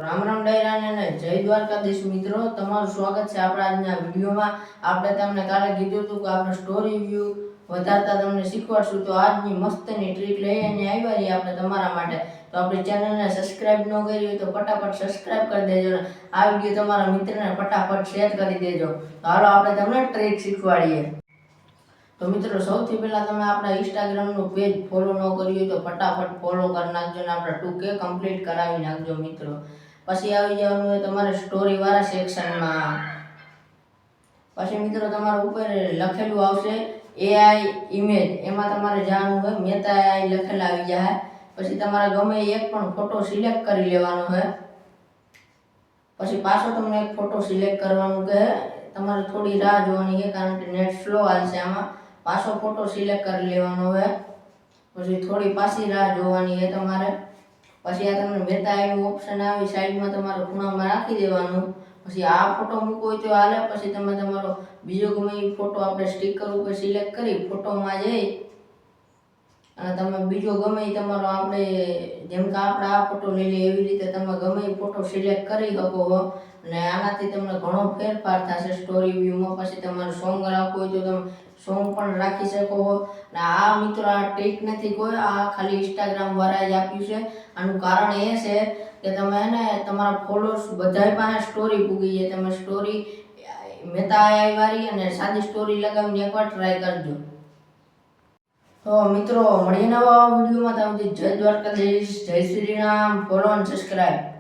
રામ રામ ડાયરાને ને જય દ્વારકાધીશ મિત્રો, તમારું સ્વાગત છે આપણા આજના વિડીયોમાં। આપણે તમને કાલે કીધું હતું કે આપણે સ્ટોરી વ્યૂ વધારતા તમને શીખવાડશું, તો આજની મસ્તની ટ્રીક લઈને આવ્યા છીએ આપણે તમારા માટે। તો આપણી ચેનલને સબસ્ક્રાઇબ ન કરી હોય તો ફટાફટ સબસ્ક્રાઇબ કરી દેજો ને આ વિડીયો તમારા મિત્રને ફટાફટ શેર કરી દેજો। તો હાલો આપણે તમને ટ્રીક શીખવાડીએ। તો મિત્રો, સૌથી પહેલા તમે આપણા ઇન્સ્ટાગ્રામનું પેજ ફોલો ન કર્યું હોય તો ફટાફટ ફોલો કરી નાખજો ને આપણે 2K કમ્પ્લીટ કરાવી નાખજો મિત્રો। પછી આવી જવાનું હોય તમારે સ્ટોરી વાળા સેક્શનમાં। પછી મિત્રો તમારા ઉપર લખેલું આવશે AI ઇમેજ, એમાં તમારે જવાનું હોય મેતા AI લખેલા આવી જાય। પછી તમારે ગમે એક પણ ફોટો સિલેક્ટ કરી લેવાનો છે। પછી પાછો તમને એક ફોટો સિલેક્ટ કરવાનું કહે, તમારે થોડી રાહ જોવાની છે કારણ કે નેટ સ્લો હાલશે આમાં। પાછો ફોટો સિલેક્ટ કરી લેવાનો છે, પછી થોડી પાછી રાહ જોવાની છે તમારે। પછી આ તમને મેતા આઈનું ઓપ્શન આવે, સાઈડમાં તમારે ખૂણામાં રાખી દેવાનું। પછી આ ફોટો મૂકવો હોય તો હાલે, પછી તમે તમારો બીજો ગમે એ ફોટો આપણે સ્ટીકર ઉપર સિલેક્ટ કરી ફોટોમાં જઈ અને તમે બીજો ગમે એ તમારો આપણે જેમ કે આપણે આ ફોટો લઈ લઈએ એવી રીતે તમે ગમે એ ફોટો સિલેક્ટ કરી શકો છો અને આનાથી તમને ઘણો ફેરફાર થશે સ્ટોરી વ્યૂમાં। પછી તમારે સોંગ રાખવું હોય તો તમે સોંગ પણ રાખી શકો છો। અને આ મિત્રો આ ટ્રીક નથી કોઈ, આ ખાલી ઇન્સ્ટાગ્રામ વાળાએ જ આપ્યું છે। આનું કારણ એ છે કે તમે એને તમારા ફોલોઅર્સ બધાય પાસે સ્ટોરી પૂગી જાય। તમે સ્ટોરી મેતા AI વાળી અને સાદી સ્ટોરી લગાવીને એકવાર ટ્રાય કરજો। તો મિત્રો મળીએ નવા વિડીયોમાં, ત્યાં સુધી જય દ્વારકાધીશ, જય શ્રી રામ, ફોલો અને સબસ્ક્રાઇબ।